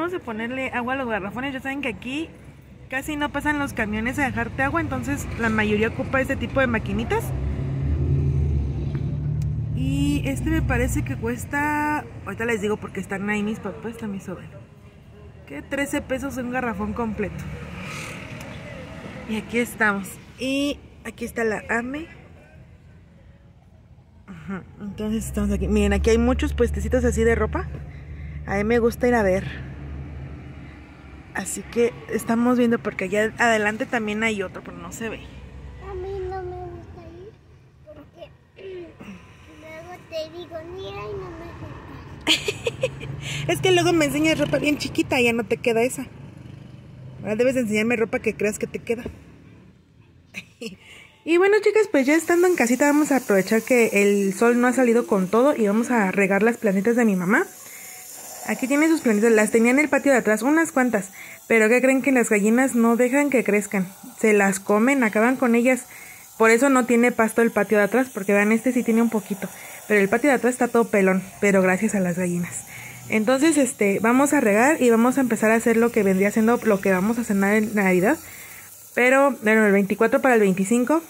vamos a ponerle agua a los garrafones. Ya saben que aquí casi no pasan los camiones a dejarte agua, entonces la mayoría ocupa este tipo de maquinitas. Y este me parece que cuesta, ahorita les digo porque están ahí mis papás, está mi sobrino, que 13 pesos un garrafón completo. Y aquí estamos. Y aquí está la AME. Ajá, entonces estamos aquí. Miren, aquí hay muchos puestecitos así de ropa. A mí me gusta ir a ver. Así que estamos viendo porque allá adelante también hay otro, pero no se ve. A mí no me gusta ir porque luego te digo, mira y no me gusta. Es que luego me enseñas ropa bien chiquita y ya no te queda esa. Ahora debes enseñarme ropa que creas que te queda. Y bueno, chicas, pues ya estando en casita vamos a aprovechar que el sol no ha salido con todo y vamos a regar las plantitas de mi mamá. Aquí tiene sus plantitas, las tenía en el patio de atrás, unas cuantas, pero ¿qué creen? Que las gallinas no dejan que crezcan, se las comen, acaban con ellas. Por eso no tiene pasto el patio de atrás, porque vean, este sí tiene un poquito, pero el patio de atrás está todo pelón, pero gracias a las gallinas. Entonces, vamos a regar y vamos a empezar a hacer lo que vendría siendo lo que vamos a cenar en Navidad. Pero, bueno, el 24 para el 25.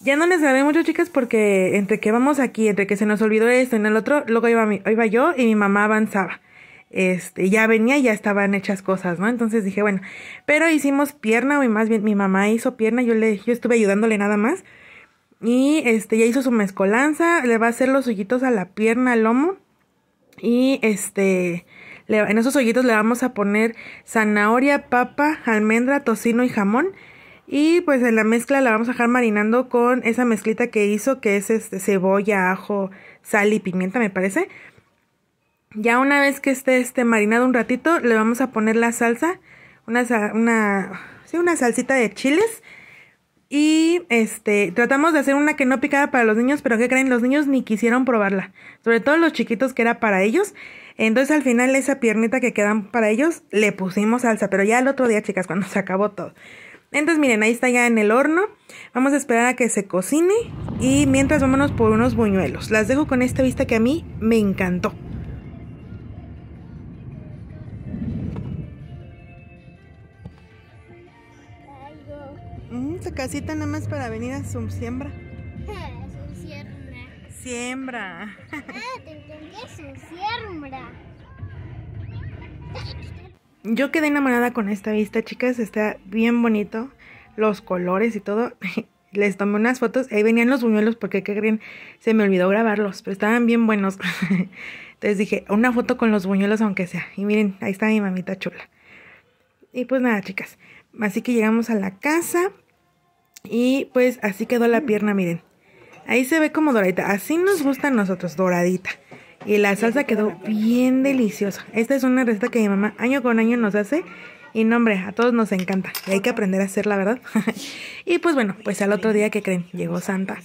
Ya no les grabé mucho, chicas, porque entre que vamos aquí, entre que se nos olvidó esto y en el otro, luego iba yo y mi mamá avanzaba. Ya venía y ya estaban hechas cosas, ¿no? Entonces dije, bueno, pero hicimos pierna, o más bien mi mamá hizo pierna, yo estuve ayudándole nada más. Y ya hizo su mezcolanza, le va a hacer los hoyitos a la pierna, al lomo. Y en esos hoyitos le vamos a poner zanahoria, papa, almendra, tocino y jamón. Y pues en la mezcla la vamos a dejar marinando con esa mezclita que hizo, que es cebolla, ajo, sal y pimienta, me parece. Ya una vez que esté marinado un ratito, le vamos a poner la salsa, una salsita de chiles. Y tratamos de hacer una que no picaba para los niños, pero ¿qué creen? Los niños ni quisieron probarla, sobre todo los chiquitos, que era para ellos. Entonces al final esa piernita que quedan para ellos le pusimos salsa, pero ya el otro día, chicas, cuando se acabó todo. Entonces miren, ahí está ya en el horno. Vamos a esperar a que se cocine y mientras vámonos por unos buñuelos. Las dejo con esta vista que a mí me encantó. Esta casita nada más para venir a su siembra. Su Siembra. te entendí, su siembra. Yo quedé enamorada con esta vista, chicas. Está bien bonito. Los colores y todo. Les tomé unas fotos. Ahí venían los buñuelos porque, ¿qué creen? Se me olvidó grabarlos, pero estaban bien buenos. Entonces dije, una foto con los buñuelos aunque sea. Y miren, ahí está mi mamita chula. Y pues nada, chicas. Así que llegamos a la casa. Y pues así quedó la pierna, miren. Ahí se ve como doradita. Así nos gusta a nosotros, doradita. Y la salsa quedó bien deliciosa. Esta es una receta que mi mamá año con año nos hace. Y no, hombre, a todos nos encanta. Y hay que aprender a hacerla, ¿verdad? Y pues bueno, pues al otro día, ¿qué creen? Llegó Santa.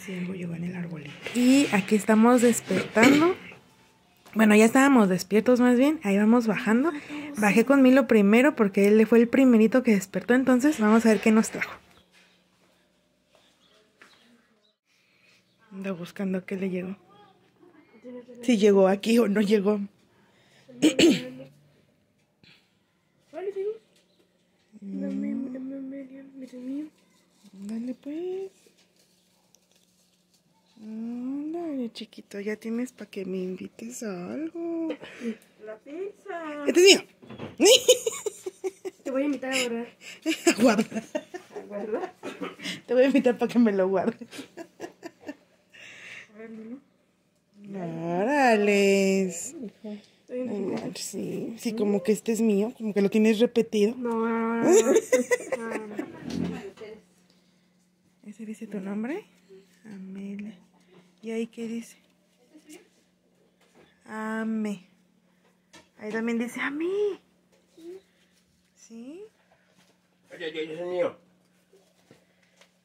Y aquí estamos despertando. Bueno, ya estábamos despiertos más bien. Ahí vamos bajando. Bajé con Milo primero porque él fue el primerito que despertó. Entonces vamos a ver qué nos trajo. Anda buscando qué le llegó. Si llegó aquí o no llegó. Dale pues. Dale, chiquito, ya tienes para que me invites a algo. La pizza. Este es mío. Te voy a invitar a guardar. A guardar. ¿A guardar? Te voy a invitar para que me lo guardes. Órales. Sí, sí, como que este es mío, como que lo tienes repetido. No. ¿Ese dice tu nombre? Amelia. ¿Y ahí qué dice? Ame. Ahí también dice a mí. ¿Sí? Oye, señor.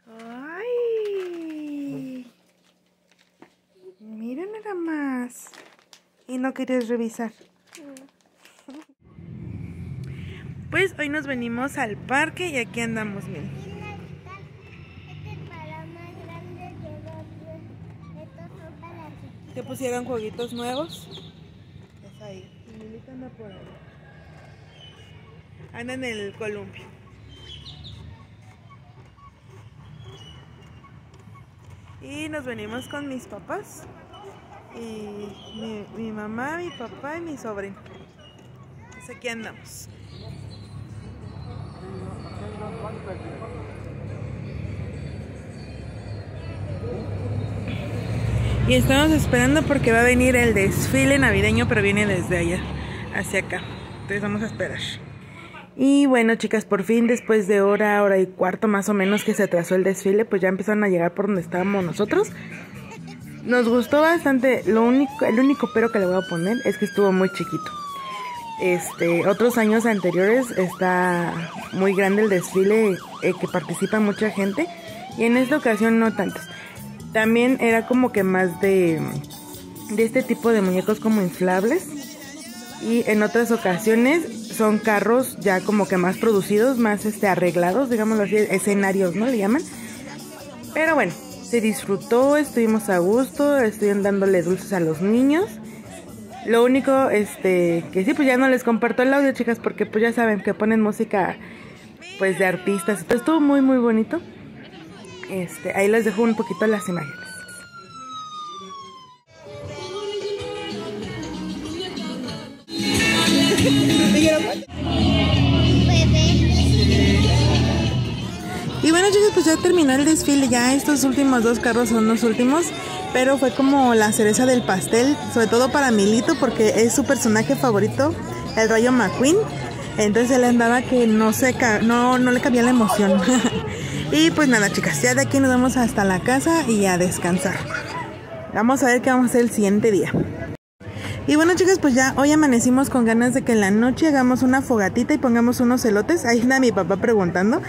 Ay. Mira nada más. ¿Y no quieres revisar? Pues hoy nos venimos al parque y aquí andamos, miren. Que pusieron jueguitos nuevos. Es ahí. Milita anda por ahí. Anda en el columpio. Y nos venimos con mis papás. Y mi mamá, mi papá y mi sobrino. Pues aquí andamos. Y estamos esperando porque va a venir el desfile navideño, pero viene desde allá hacia acá. Entonces vamos a esperar. Y bueno, chicas, por fin después de hora y cuarto más o menos que se atrasó el desfile, pues ya empezaron a llegar por donde estábamos nosotros. Nos gustó bastante. El único pero que le voy a poner es que estuvo muy chiquito. Otros años anteriores está muy grande el desfile, que participa mucha gente, y en esta ocasión no tantos. También era como que más de este tipo de muñecos como inflables, y en otras ocasiones son carros ya como que más producidos, más arreglados, digámoslo así, escenarios, ¿no? Le llaman. Pero bueno, se disfrutó, estuvimos a gusto, estuvieron dándole dulces a los niños. Lo único, que sí, pues ya no les comparto el audio, chicas, porque pues ya saben que ponen música, pues de artistas. Entonces estuvo muy, muy bonito. Ahí les dejo un poquito las imágenes. Y bueno, chicos, pues ya terminó el desfile. Ya estos últimos dos carros son los últimos, pero fue como la cereza del pastel, sobre todo para Milito, porque es su personaje favorito, el Rayo McQueen. Entonces él andaba que no le cabía la emoción. Y pues nada, chicas, ya de aquí nos vamos hasta la casa y a descansar. Vamos a ver qué vamos a hacer el siguiente día. Y bueno, chicas, pues ya hoy amanecimos con ganas de que en la noche hagamos una fogatita y pongamos unos elotes. Ahí está mi papá preguntando.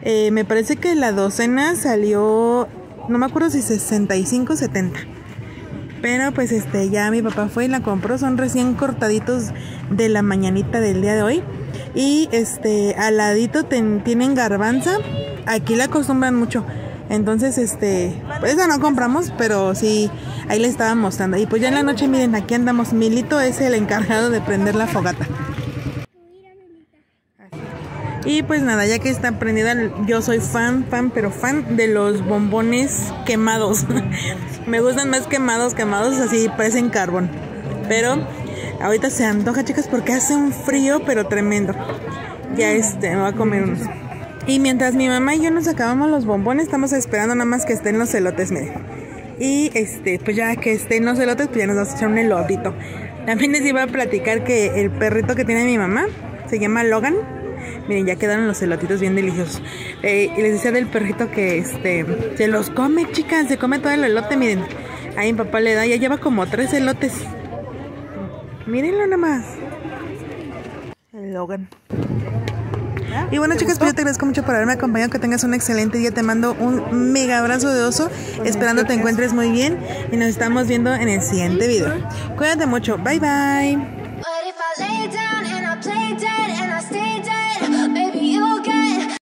Me parece que la docena salió, no me acuerdo si 65 o 70. Pero pues ya mi papá fue y la compró. Son recién cortaditos de la mañanita del día de hoy. Y al ladito tienen garbanza. Aquí la acostumbran mucho. Entonces pues esa no compramos, pero sí, ahí le estaba mostrando. Y pues ya en la noche, miren, aquí andamos. Milito es el encargado de prender la fogata. Y pues nada, ya que está prendida, yo soy fan de los bombones quemados. Me gustan más quemados, así parecen carbón. Pero ahorita se antoja, chicas, porque hace un frío, pero tremendo. Ya me voy a comer unos. Y mientras mi mamá y yo nos acabamos los bombones, estamos esperando nada más que estén los elotes, miren. Y pues ya que estén los elotes, pues ya nos vamos a echar un elotito. También les iba a platicar que el perrito que tiene mi mamá se llama Logan. Miren, ya quedaron los elotitos bien deliciosos. Y les decía del perrito que se los come, chicas, se come todo el elote, miren. Ahí mi papá le da, ya lleva como 3 elotes. Mírenlo nada más. El Logan. Y bueno, chicas, pues yo te agradezco mucho por haberme acompañado. Que tengas un excelente día. Te mando un mega abrazo de oso. Esperando te encuentres muy bien. Y nos estamos viendo en el siguiente video. Cuídate mucho. Bye, bye.